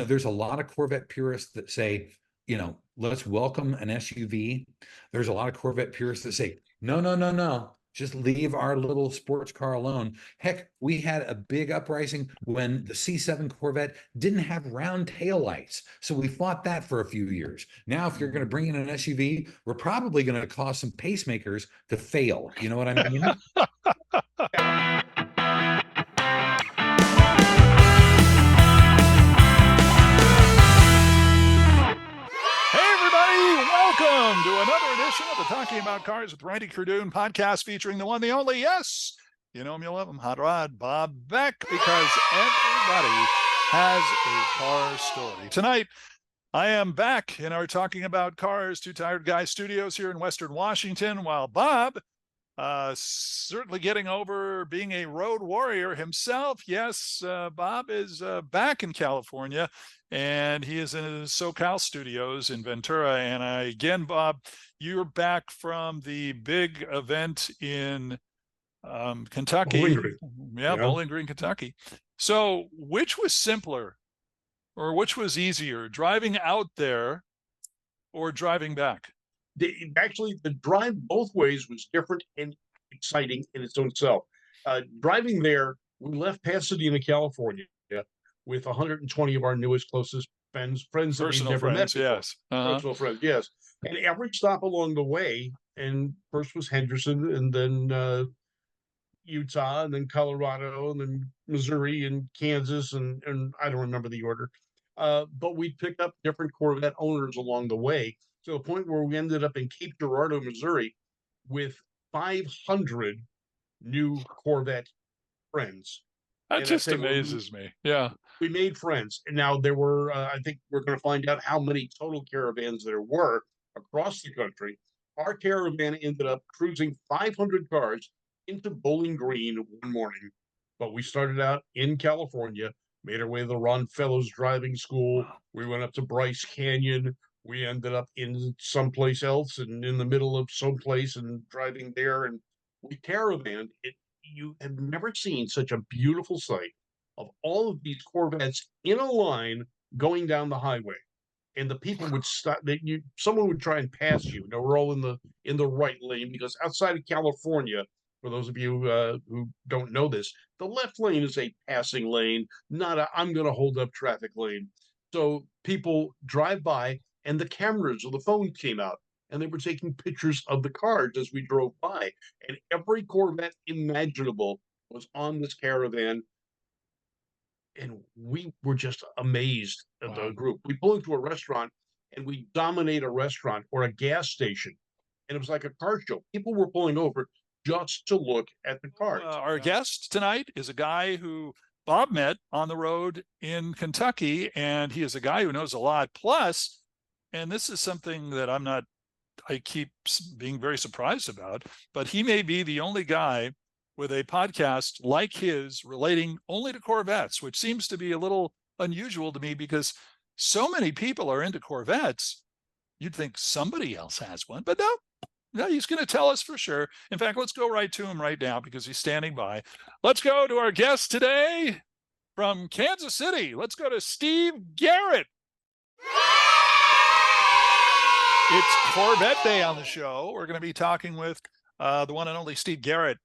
there's a lot of Corvette purists that say, let's welcome an SUV. There's a lot of Corvette purists that say, no, no, no, no. Just leave our little sports car alone. Heck, we had a big uprising when the C7 Corvette didn't have round taillights. So we fought that for a few years. Now, if you're going to bring in an SUV, we're probably going to cause some pacemakers to fail. You know what I mean? Welcome to another edition of the Talking About Cars with Randy Cardoon podcast featuring the one, the only, yes, you know him, you'll love him, Hot Rod Bob Beck, because everybody has a car story. Tonight, I am back in our Talking About Cars, Two Tired Guys studios here in Western Washington, while Bob, certainly getting over being a road warrior himself. Yes, Bob is back in California, and he is in his SoCal studios in Ventura. And again, Bob, you're back from the big event in Kentucky. Bowling Green. Yeah, Bowling Green, Kentucky. So which was simpler or which was easier, driving out there or driving back? Actually, the drive both ways was different and exciting in its own self. Driving there, we left Pasadena, California, with 120 of our newest, closest friends that we've never met before. Yes. Personal friends, yes. And every stop along the way, and first was Henderson, and then Utah, and then Colorado, and then Missouri, and Kansas, and I don't remember the order. But we picked up different Corvette owners along the way, to the point where we ended up in Cape Girardeau, Missouri, with 500 new Corvette friends. That just amazes me. Yeah. We made friends. And now there were, I think we're going to find out how many total caravans there were across the country. Our caravan ended up cruising 500 cars into Bowling Green one morning. But we started out in California, made our way to the Ron Fellows driving school. We went up to Bryce Canyon. We ended up in someplace else and in the middle of someplace and driving there. And we caravanned it. You have never seen such a beautiful sight of all of these Corvettes in a line going down the highway. And the people would stop. Someone would try and pass you. Now we're all in the right lane, because outside of California, for those of you who don't know this, the left lane is a passing lane, not a I'm going to hold up traffic lane. So people drive by, and the cameras or the phones came out, and they were taking pictures of the cars as we drove by. And every Corvette imaginable was on this caravan. And we were just amazed at the group. We pull into a restaurant, and we dominate a restaurant or a gas station. And it was like a car show. People were pulling over just to look at the cars. Our guest tonight is a guy who Bob met on the road in Kentucky, and he is a guy who knows a lot. Plus, and this is something that I keep being very surprised about, but he may be the only guy with a podcast like his relating only to Corvettes, which seems to be a little unusual to me, because so many people are into Corvettes. You'd think somebody else has one, but no, he's going to tell us for sure. In fact, let's go right to him right now, because he's standing by. Let's go to our guest today from Kansas City. Let's go to Steve Garrett. It's Corvette Day on the show. We're going to be talking with the one and only Steve Garrett,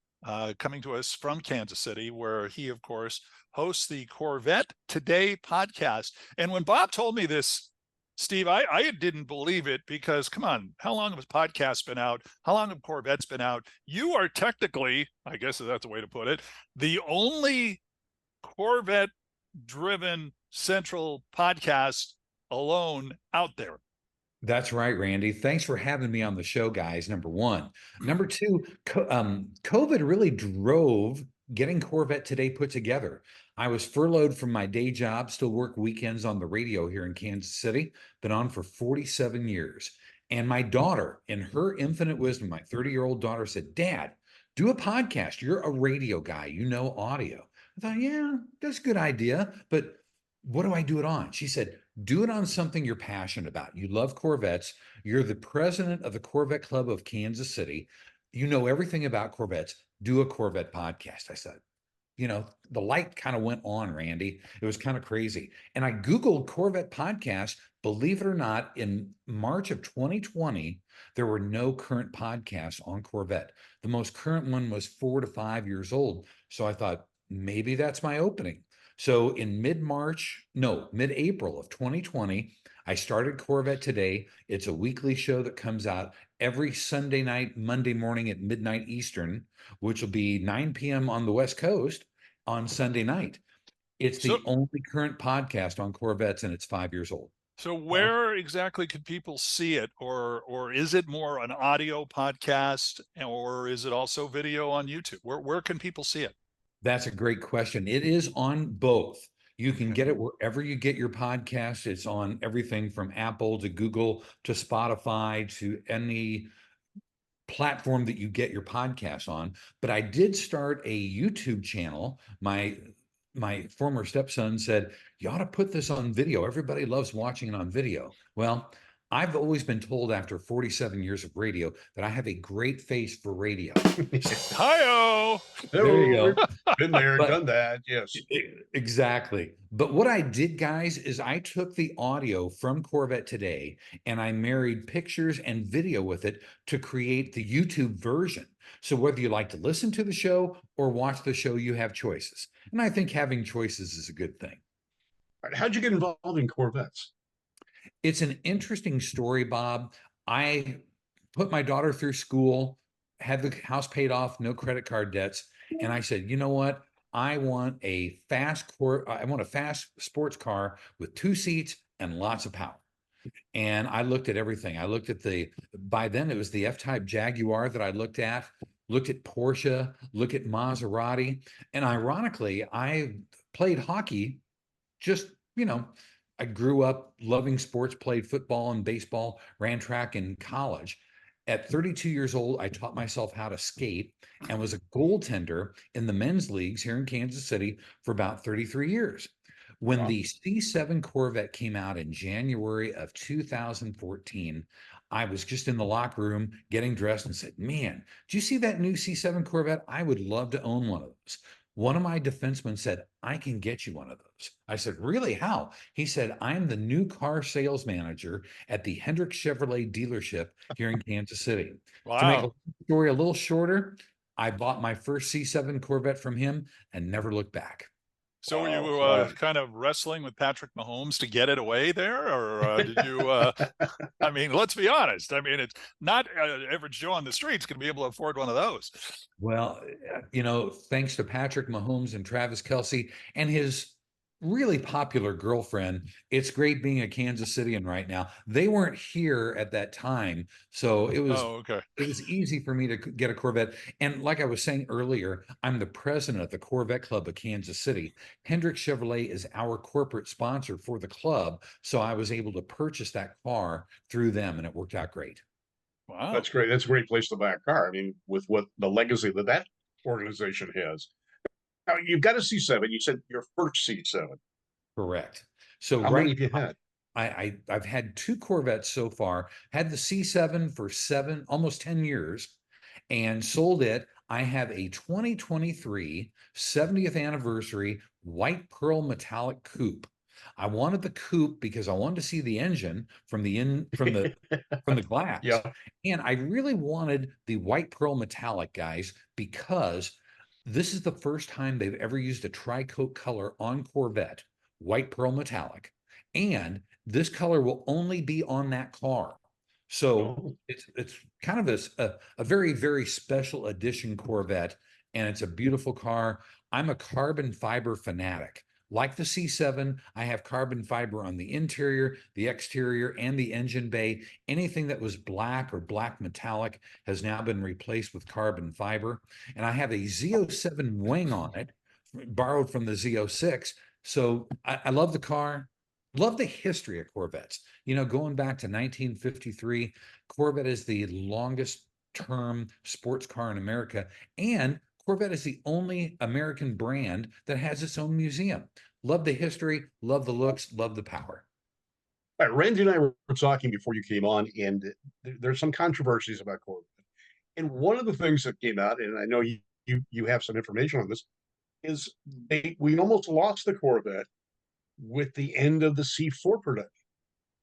coming to us from Kansas City, where he, of course, hosts the CorvetteToday podcast. And when Bob told me this, Steve, I didn't believe it, because, come on, how long have podcasts been out? How long have Corvettes been out? You are technically, I guess that's a way to put it, the only Corvette-driven central podcast alone out there. That's right, Randy. Thanks for having me on the show, guys. Number one. Number two, COVID really drove getting CorvetteToday put together. I was furloughed from my day job, still work weekends on the radio here in Kansas City, been on for 47 years. And my daughter, in her infinite wisdom, my 30-year-old daughter said, "Dad, do a podcast. You're a radio guy. You know audio." I thought, yeah, that's a good idea. But what do I do it on? She said, do it on something you're passionate about. You love Corvettes. You're the president of the Corvette Club of Kansas City. You know everything about Corvettes. Do a Corvette podcast. I said, the light kind of went on, Randy. It was kind of crazy. And I Googled Corvette podcast. Believe it or not, in March of 2020, there were no current podcasts on Corvette. The most current one was 4 to 5 years old. So I thought maybe that's my opening. So in mid-April of 2020, I started Corvette Today. It's a weekly show that comes out every Sunday night, Monday morning at midnight Eastern, which will be 9 p.m. on the West Coast on Sunday night. It's So the only current podcast on Corvettes, and it's 5 years old. So Wow. where exactly could people see it, or is it more an audio podcast, or is it also video on YouTube? Where can people see it? That's a great question. It is on both. You can Okay. get it wherever you get your podcast. It's on everything from Apple to Google to Spotify to any platform that you get your podcast on. But I did start a YouTube channel. My former stepson said, "You ought to put this on video. Everybody loves watching it on video." Well, I've always been told after 47 years of radio that I have a great face for radio. Hi-oh! There you We've go. been there, But done that. Yes. Exactly. But what I did, guys, is I took the audio from Corvette Today and I married pictures and video with it to create the YouTube version. So whether you like to listen to the show or watch the show, you have choices. And I think having choices is a good thing. All right, how'd you get involved in Corvettes? It's an interesting story, Bob. I put my daughter through school, had the house paid off, no credit card debts, and I said, you know what? I want a fast sports car with 2 seats and lots of power. And I looked at everything. I looked at by then it was the F-Type Jaguar that I looked at Porsche, looked at Maserati. And ironically, I played hockey just, you know, I grew up loving sports, played football and baseball, ran track in college. At 32 years old, I taught myself how to skate and was a goaltender in the men's leagues here in Kansas City for about 33 years. When Wow. the C7 Corvette came out in January of 2014, I was just in the locker room getting dressed and said, "Man, do you see that new C7 Corvette? I would love to own one of those." One of my defensemen said, "I can get you one of those." I said, "Really? How?" He said, "I'm the new car sales manager at the Hendrick Chevrolet dealership here in Kansas City." To make Wow. the story a little shorter, I bought my first C7 Corvette from him and never looked back. So were Wow. you Wow. kind of wrestling with Patrick Mahomes to get it away there, or did you? I mean, let's be honest. I mean, it's not average Joe on the street's going to be able to afford one of those. Well, thanks to Patrick Mahomes and Travis Kelce and his really popular girlfriend, it's great being a Kansas Citian right now. They weren't here at that time, so Oh, okay. it was easy for me to get a Corvette. And like I was saying earlier, I'm the president of the Corvette Club of Kansas City. Hendrick Chevrolet is our corporate sponsor for the club, so I was able to purchase that car through them, and it worked out great. Wow. That's great. That's a great place to buy a car. I mean, with what the legacy that organization has. Now, you've got a C7. You said your first C7. Correct. So How many right have you had? I've had two Corvettes so far. Had the C7 for almost 10 years, and sold it. I have a 2023 70th anniversary white pearl metallic coupe. I wanted the coupe because I wanted to see the engine from the glass, Yeah. and I really wanted the white pearl metallic, guys, because this is the first time they've ever used a tri-coat color on Corvette, white pearl metallic, and this color will only be on that car. So Oh, it's kind of a very, very special edition Corvette, and it's a beautiful car. I'm a carbon fiber fanatic. Like the C7, I have carbon fiber on the interior, the exterior, and the engine bay. Anything that was black or black metallic has now been replaced with carbon fiber. And I have a Z07 wing on it, borrowed from the Z06. So I love the car, love the history of Corvettes. Going back to 1953, Corvette is the longest term sports car in America. And Corvette is the only American brand that has its own museum. Love the history, love the looks, love the power. all right. Randy and I were talking before you came on, and there's some controversies about Corvette. And one of the things that came out, and I know you have some information on this, is we almost lost the Corvette with the end of the C4 production.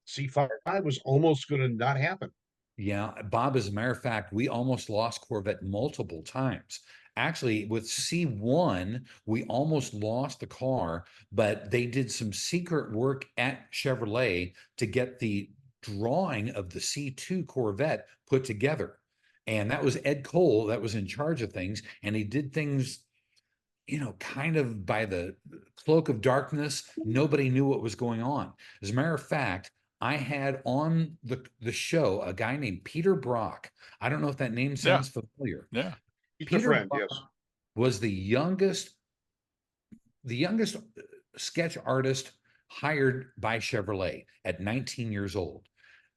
C5 was almost going to not happen. Yeah, Bob, as a matter of fact, we almost lost Corvette multiple times. Actually, with C1, we almost lost the car, but they did some secret work at Chevrolet to get the drawing of the C2 Corvette put together. And that was Ed Cole that was in charge of things. And he did things, kind of by the cloak of darkness. Nobody knew what was going on. As a matter of fact, I had on the show a guy named Peter Brock. I don't know if that name Yeah. sounds familiar. Yeah. He's a Peter friend, Brock yes. was the youngest sketch artist hired by Chevrolet at 19 years old.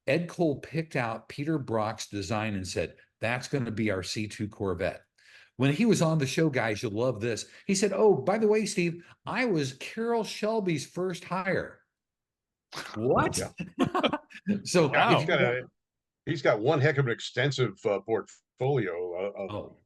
Ed Cole picked out Peter Brock's design and said, "That's going to be our C2 Corvette." When he was on the show, guys, you'll love this. He said, "Oh, by the way, Steve, I was Carroll Shelby's first hire." What? Yeah. So Yeah, if Wow. you he's got one heck of an extensive portfolio of oh,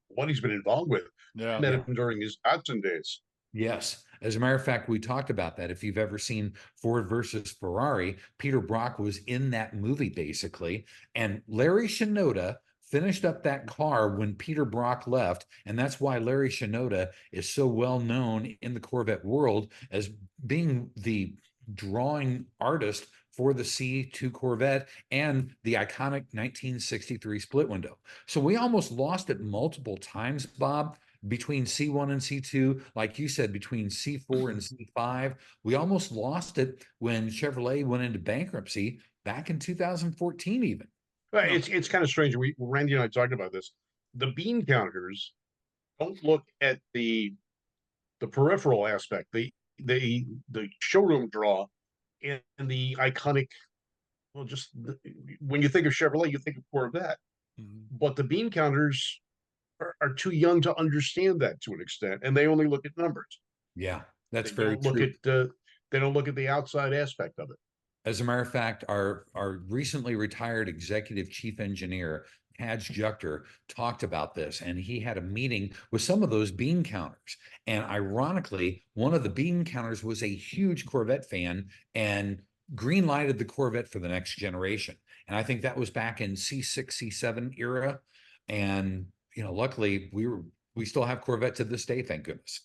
what he's been involved with. I Yeah. met yeah. him during his Hudson days. Yes. As a matter of fact, we talked about that. If you've ever seen Ford versus Ferrari, Peter Brock was in that movie basically. And Larry Shinoda finished up that car when Peter Brock left. And that's why Larry Shinoda is so well known in the Corvette world as being the drawing artist for the C2 Corvette and the iconic 1963 split window. So we almost lost it multiple times, Bob, between C1 and C2, like you said, between C4 and C5. We almost lost it when Chevrolet went into bankruptcy back in 2014, even. But No. it's kind of strange. Randy and I talked about this. The bean counters don't look at the peripheral aspect, the showroom draw, and the iconic. Well, when you think of Chevrolet, you think of Corvette, Mhm. but the bean counters are too young to understand that to an extent, and they only look at numbers. Yeah, that's They very don't look true. at they don't look at the outside aspect of it. As a matter of fact, our recently retired executive chief engineer, Taj Juchter, talked about this, and he had a meeting with some of those bean counters. And ironically, one of the bean counters was a huge Corvette fan and green lighted the Corvette for the next generation. And I think that was back in C6, C7 era. And luckily we still have Corvette to this day, thank goodness.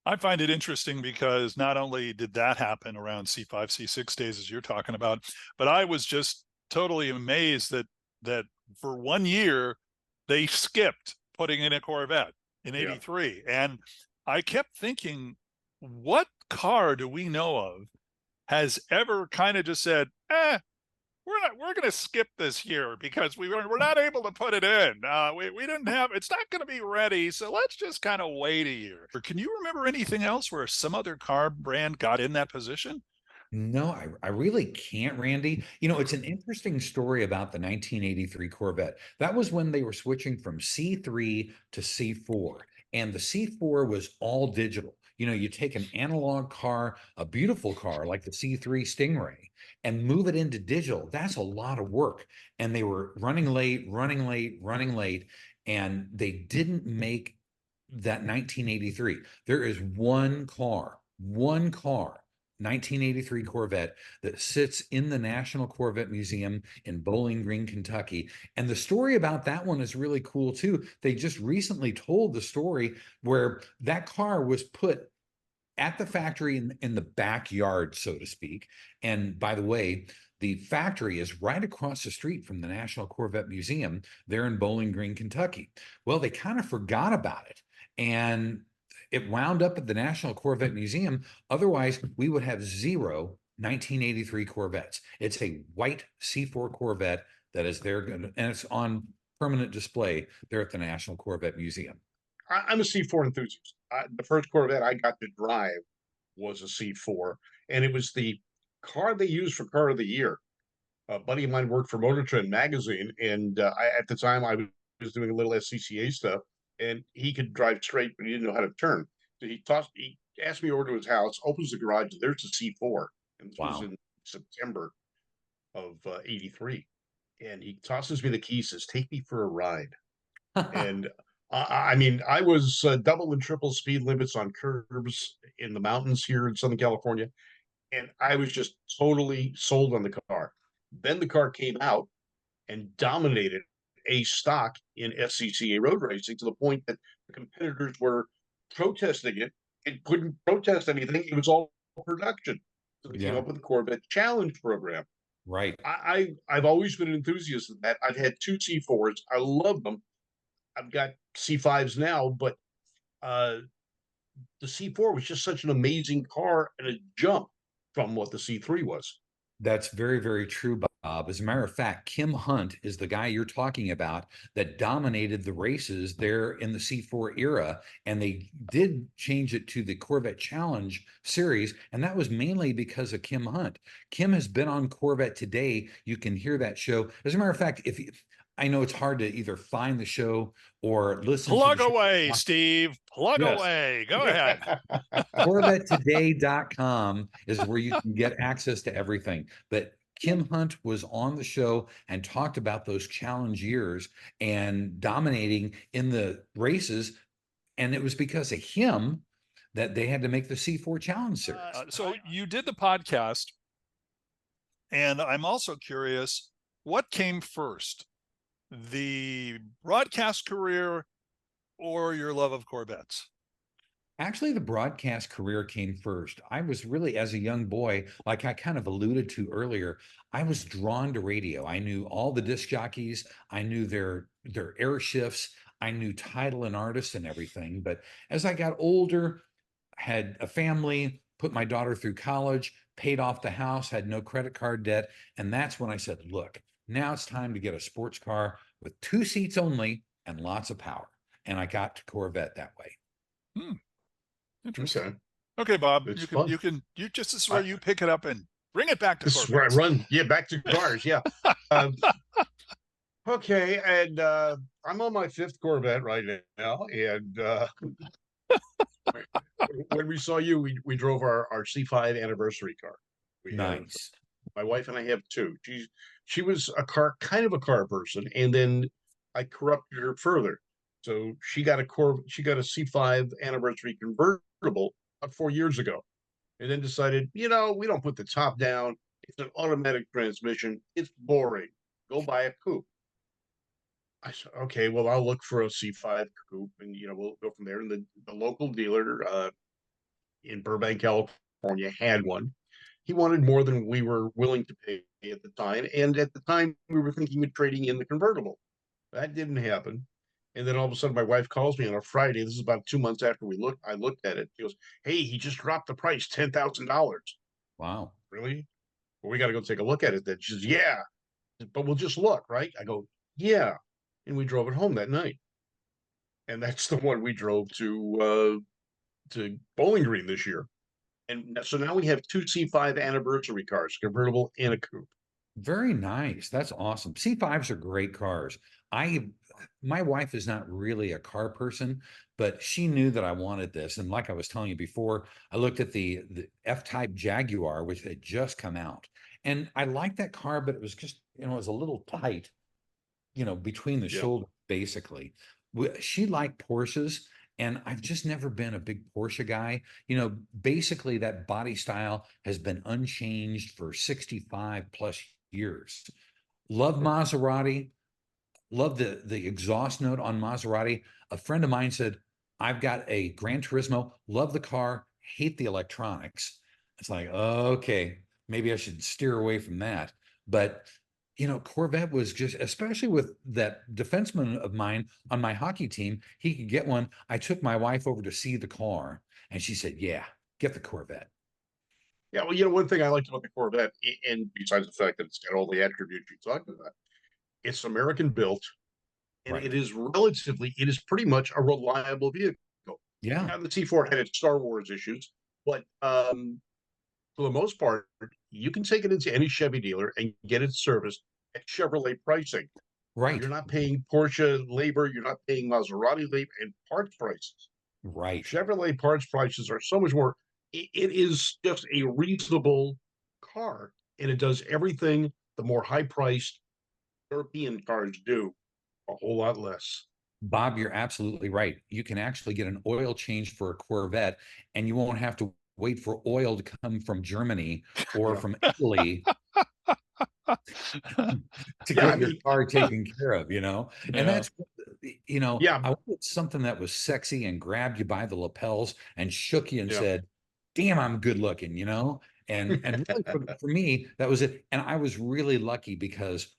I find it interesting because not only did that happen around C5, C6 days as you're talking about, but I was just totally amazed that for 1 year they skipped putting in a Corvette in Yeah. '83. And I kept thinking, what car do we know of has ever kind of just said, we're going to skip this year because we're not able to put it in. We didn't have, it's not going to be ready. So let's just kind of wait a year. Or can you remember anything else where some other car brand got in that position? No, I really can't, Randy. It's an interesting story about the 1983 Corvette. That was when they were switching from C3 to C4, and the C4 was all digital. You take an analog car, a beautiful car like the C3 Stingray, and move it into digital. That's a lot of work. And they were running late, running late, running late, and they didn't make that 1983. There is one car 1983 Corvette that sits in the National Corvette Museum in Bowling Green, Kentucky. And the story about that one is really cool too. They just recently told the story where that car was put at the factory in the backyard, so to speak. And by the way, the factory is right across the street from the National Corvette Museum there in Bowling Green, Kentucky. Well, they kind of forgot about it. And it wound up at the National Corvette Museum. Otherwise, we would have zero 1983 Corvettes. It's a white C4 Corvette that is there, and it's on permanent display there at the National Corvette Museum. I'm a C4 enthusiast. The first Corvette I got to drive was a C4, and it was the car they used for Car of the Year. A buddy of mine worked for Motor Trend magazine, and at the time I was doing a little SCCA stuff, and he could drive straight, but he didn't know how to turn. So he asked me over to his house, opens the garage, there's a C4, and this was Wow. in September of '83, and he tosses me the keys, says, "Take me for a ride." And I mean, I was double and triple speed limits on curbs in the mountains here in Southern California, and I was just totally sold on the car. Then the car came out and dominated a stock in SCCA road racing to the point that the competitors were protesting it and couldn't protest anything. It was all production. So they came Yeah, up with the Corvette Challenge program. right. I've always been an enthusiast of that. I've had two C4s. I love them. I've got C5s now, but uh, the C4 was just such an amazing car and a jump from what the C3 was. That's very, very true, Bob. As a matter of fact, Kim Hunt is the guy you're talking about that dominated the races there in the C4 era. And they did change it to the Corvette Challenge series. And that was mainly because of Kim Hunt. Kim has been on Corvette Today. You can hear that show. As a matter of fact, if you, I know it's hard to either find the show or listen to the Plug show. away, Steve. Plug Yes. away. Go ahead. CorvetteToday.com is where you can get access to everything. But Kim Hunt was on the show and talked about those challenge years and dominating in the races. And it was because of him that they had to make the C4 Challenge series. So you did the podcast, and I'm also curious, what came first, the broadcast career or your love of Corvettes? Actually, the broadcast career came first. I was really, as a young boy, like I kind of alluded to earlier, I was drawn to radio. I knew all the disc jockeys, I knew their air shifts, I knew title and artists and everything. But as I got older, had a family, put my daughter through college, paid off the house, had no credit card debt, and that's when I said, "Look, now it's time to get a sports car with 2 seats only and lots of power." And I got to Corvette that way. Hmm, interesting. Okay, Okay, Bob, it's you fun. just this is where I, you pick it up and bring it back to this is where I Corvettes. run. Yeah, back to cars. Yeah. Um, okay, and I'm on my fifth Corvette right now, and when we saw you, we drove our C5 anniversary car. We have Nice. my wife and I have two. She was a kind of a car person, and then I corrupted her further. So she got a C5 anniversary convertible about 4 years ago, and then decided, we don't put the top down. It's an automatic transmission. It's boring. Go buy a coupe. I said, okay, well, I'll look for a C5 coupe, and we'll go from there. And the local dealer in Burbank, California, had one. He wanted more than we were willing to pay at the time, and at the time we were thinking of trading in the convertible. That didn't happen. And then all of a sudden, my wife calls me on a Friday. This is about 2 months after I looked at it. She goes, "Hey, he just dropped the price, $10,000." Wow. Really? Well, we got to go take a look at it. Then she says, "Yeah, but we'll just look, right?" I go, "Yeah," and we drove it home that night. And that's the one we drove to Bowling Green this year. And so now we have two C5 anniversary cars, convertible and a coupe. Very nice. That's awesome. C5s are great cars. I My wife is not really a car person, but she knew that I wanted this. And like I was telling you before, I looked at the F-Type Jaguar, which had just come out. And I liked that car, but it was just, it was a little tight, between the Yeah. shoulder, basically. She liked Porsches, and I've just never been a big Porsche guy. Basically, that body style has been unchanged for 65 plus years. Love Maserati, love the exhaust note on Maserati. A friend of mine said, "I've got a Gran Turismo, love the car, hate the electronics." It's like, okay, maybe I should steer away from that. But Corvette was just, especially with that defenseman of mine on my hockey team, he could get one. I took my wife over to see the car, and she said, "Yeah, get the Corvette." Yeah. Well, one thing I liked about the Corvette, and besides the fact that it's got all the attributes you talked about, it's American built, and Right. it is pretty much a reliable vehicle. Yeah. Now, the C4 had its Star Wars issues, but for the most part, you can take it into any Chevy dealer and get it serviced at Chevrolet pricing. Right. You're not paying Porsche labor, you're not paying Maserati labor and parts prices. Right. Chevrolet parts prices are so much more. It is just a reasonable car, and it does everything the more high priced European cars do, a whole lot less. Bob, you're absolutely right. You can actually get an oil change for a Corvette, and you won't have to wait for oil to come from Germany or Yeah. from Italy to Yeah. I get your mean, car taken care of, you know? And Yeah. that's, you know, yeah. I wanted something that was sexy and grabbed you by the lapels and shook you and Yeah. said, damn, I'm good looking, you know? And really for me, that was it. And I was really lucky because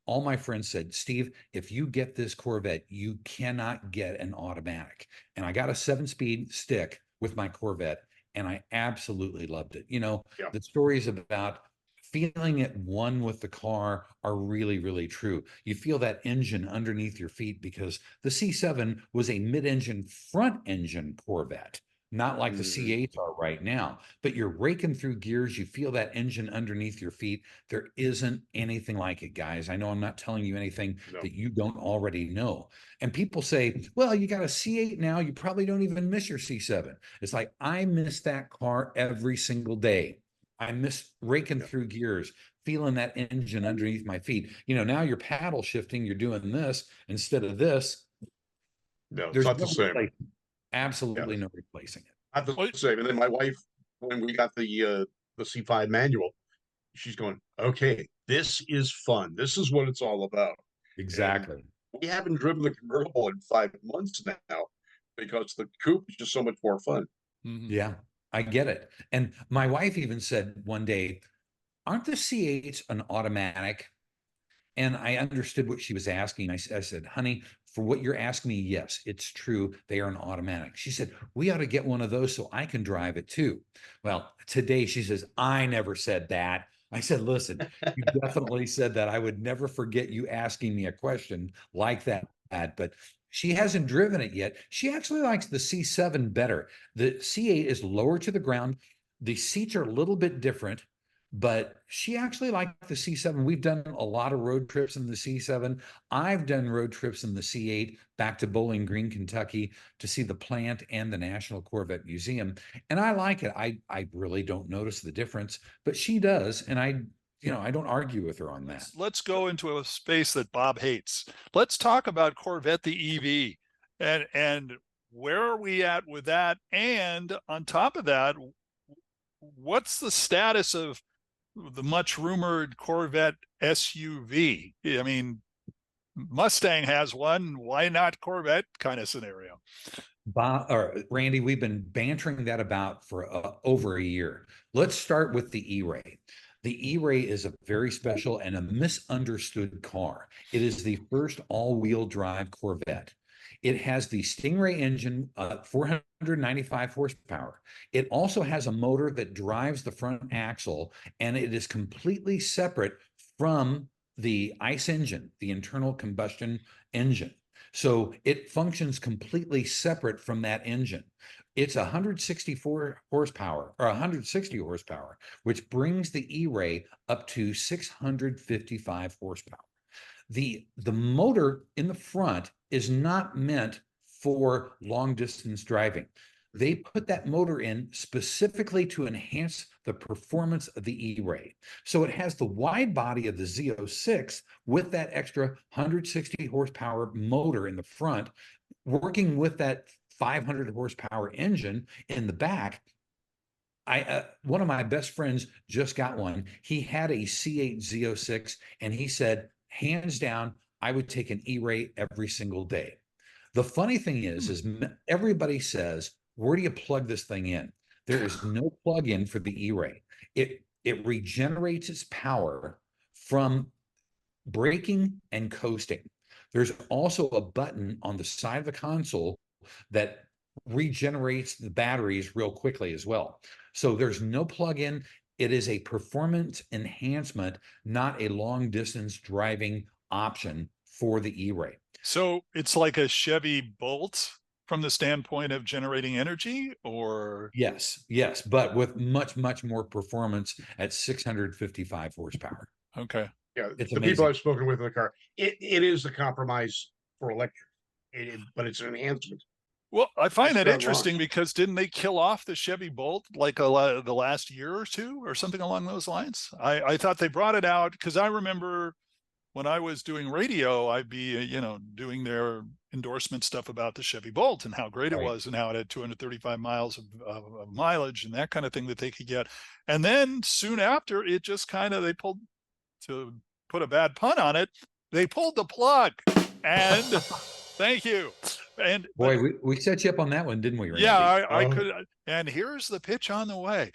all my friends said, Steve, if you get this Corvette, you cannot get an automatic. And I got a 7-speed stick with my Corvette, and I absolutely loved it. You know, Yeah. the stories about feeling at one with the car are really, really true. You feel that engine underneath your feet because the C7 was a mid engine front engine Corvette, not like the Mhm. C8s are right now. But you're raking through gears, you feel that engine underneath your feet. There isn't anything like it, guys. I know I'm not telling you anything No. that you don't already know. And people say, well, you got a C8 now, you probably don't even miss your C7. It's like, I miss that car every single day. I miss raking Yeah. through gears, feeling that engine underneath my feet. You know, now you're paddle shifting, you're doing this instead of this. No, it's There's not the no same. replacing, Yeah. absolutely no replacing it. Not the Well, same. And then my wife, when we got the C5 manual, she's going, okay, this is fun. This is what it's all about. And Exactly. we haven't driven the convertible in 5 months now because the coupe is just so much more fun. mhm. Yeah, I get it. And my wife even said one day, aren't the C8s an automatic? And I understood what she was asking. I said, honey, for what you're asking me, yes, it's true. They are an automatic. She said, we ought to get one of those so I can drive it too. Well, today she says, I never said that. I said, listen, you definitely said that. I would never forget you asking me a question like that. But she hasn't driven it yet. She actually likes the C7 better. The C8 is lower to the ground. The seats are a little bit different, but she actually liked the C7. We've done a lot of road trips in the C7. I've done road trips in the C8 back to Bowling Green, Kentucky to see the plant and the National Corvette Museum. And I like it. I really don't notice the difference, but she does. And I don't argue with her on that. Let's go into a space that Bob hates. Let's talk about Corvette the EV and where are we at with that? And on top of that, what's the status of the much rumored Corvette SUV? I mean, Mustang has one. Why not Corvette kind of scenario? Bob or Randy, we've been bantering that about for over a year. Let's start with the E-Ray. The E-Ray is a very special and a misunderstood car. It is the first all-wheel drive Corvette. It has the Stingray engine, 495 horsepower. It also has a motor that drives the front axle, and it is completely separate from the ICE engine, the internal combustion engine. So it functions completely separate from that engine. It's 164 horsepower or 160 horsepower, which brings the E-Ray up to 655 horsepower. The motor in the front is not meant for long distance driving. They put that motor in specifically to enhance the performance of the E-Ray. So it has the wide body of the Z06 with that extra 160 horsepower motor in the front, working with that 500 horsepower engine in the back. One of my best friends just got one. He had a C8 Z06, and he said, hands down, I would take an E-Ray every single day. The funny thing is everybody says, where do you plug this thing in? There is no plug-in for the E-Ray. It regenerates its power from braking and coasting. There's also a button on the side of the console that regenerates the batteries real quickly as well. So there's no plug-in. It is a performance enhancement, not a long distance driving option for the E-Ray. So it's like a Chevy Bolt from the standpoint of generating energy, or Yes, but with much, much more performance at 655 horsepower. okay. Yeah, It's the people amazing. I've spoken with in the car, it is a compromise for electric, but it's an enhancement. Well, I find It's that not wrong. interesting because didn't they kill off the Chevy Bolt like the last year or two or something along those lines? I thought they brought it out because I remember when I was doing radio, I'd be, doing their endorsement stuff about the Chevy Bolt and how great it Right. was and how it had 235 miles of mileage and that kind of thing that they could get. And then soon after, it just kind of, they pulled, to put a bad pun on it, they pulled the plug. And thank you. And Boy, we set you up on that one, didn't we, Randy? yeah, I could. And here's the pitch on the way.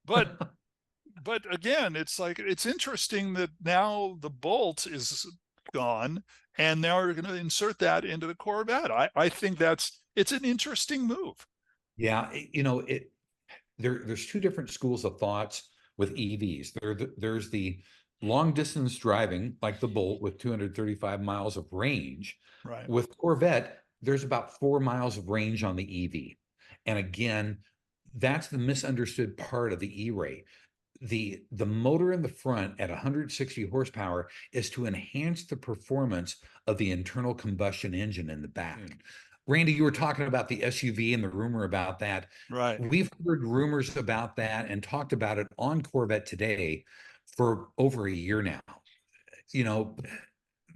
But again, it's like, it's interesting that now the Bolt is gone and now we're going to insert that into the Corvette. I think it's an interesting move. Yeah, there's two different schools of thoughts with EVs. There's the long distance driving, like the Bolt with 235 miles of range. Right. With Corvette, there's about 4 miles of range on the EV. And again, that's the misunderstood part of the E-Ray. The motor in the front at 160 horsepower is to enhance the performance of the internal combustion engine in the back. Randy, you were talking about the SUV and the rumor about that. Right. We've heard rumors about that and talked about it on Corvette Today for over a year now.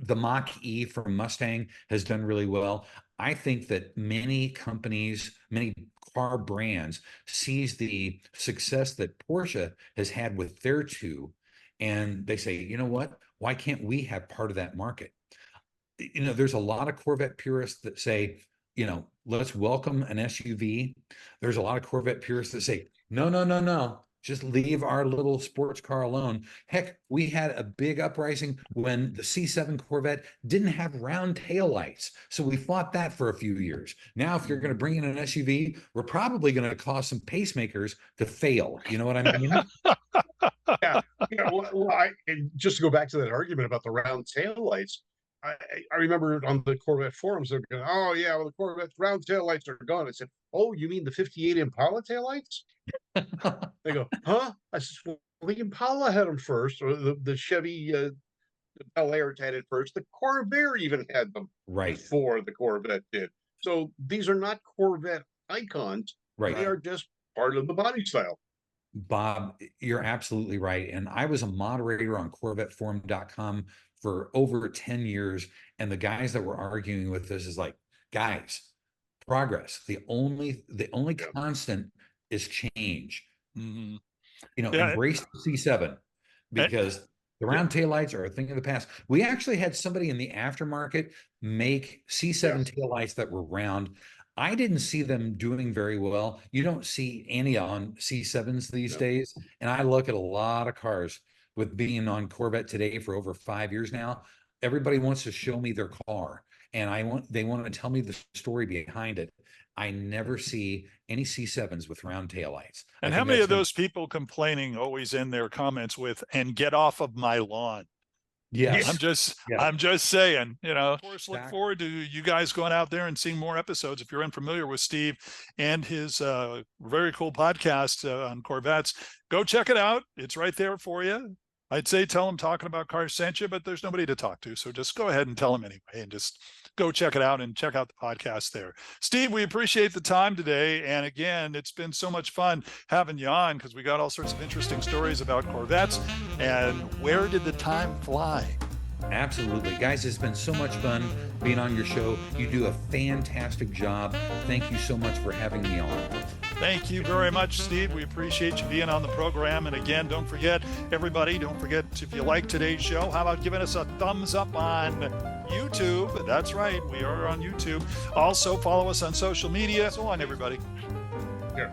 The Mach-E from Mustang has done really well. I think that many companies, many car brands sees the success that Porsche has had with their two, and they say, you know what? Why can't we have part of that market? There's a lot of Corvette purists that say, let's welcome an SUV. There's a lot of Corvette purists that say, no. Just leave our little sports car alone. Heck, we had a big uprising when the C7 Corvette didn't have round taillights. So we fought that for a few years. Now, if you're going to bring in an SUV, we're probably going to cause some pacemakers to fail. You know what I mean? Yeah. And just to go back to that argument about the round taillights, I remember on the Corvette forums, they're going, oh, yeah, well, the Corvette's round taillights are gone. I said, oh, you mean the 58 Impala taillights? They go, huh? I said, well, the Impala had them first, or the Chevy Bel Air had it first. The Corvair even had them before the Corvette did. So these are not Corvette icons. Right. They are just part of the body style. Bob, you're absolutely right. And I was a moderator on CorvetteForum.com for over 10 years. And the guys that were arguing with this is like, guys, progress. The only constant is change. Mm-hmm. Embrace the C7 because the round taillights are a thing of the past. We actually had somebody in the aftermarket make C7 taillights that were round. I didn't see them doing very well. You don't see any on C7s these days. And I look at a lot of cars with being on Corvette Today for over 5 years now. Everybody wants to show me their car and they want to tell me the story behind it. I never see any C7s with round taillights. And how many of those people complaining always end their comments with, and get off of my lawn? Yes. I'm just saying, of course, look forward to you guys going out there and seeing more episodes. If you're unfamiliar with Steve and his very cool podcast on Corvettes, go check it out. It's right there for you. I'd say tell him Talking About Cars sent you, but there's nobody to talk to. So just go ahead and tell him anyway, and just go check it out and check out the podcast there. Steve, we appreciate the time today. And again, it's been so much fun having you on because we got all sorts of interesting stories about Corvettes. And where did the time fly? Absolutely. Guys, it's been so much fun being on your show. You do a fantastic job. Thank you so much for having me on. Thank you very much, Steve. We appreciate you being on the program. And again, don't forget, everybody, if you like today's show, how about giving us a thumbs up on YouTube? That's right. We are on YouTube. Also, follow us on social media. So on, everybody. Yeah.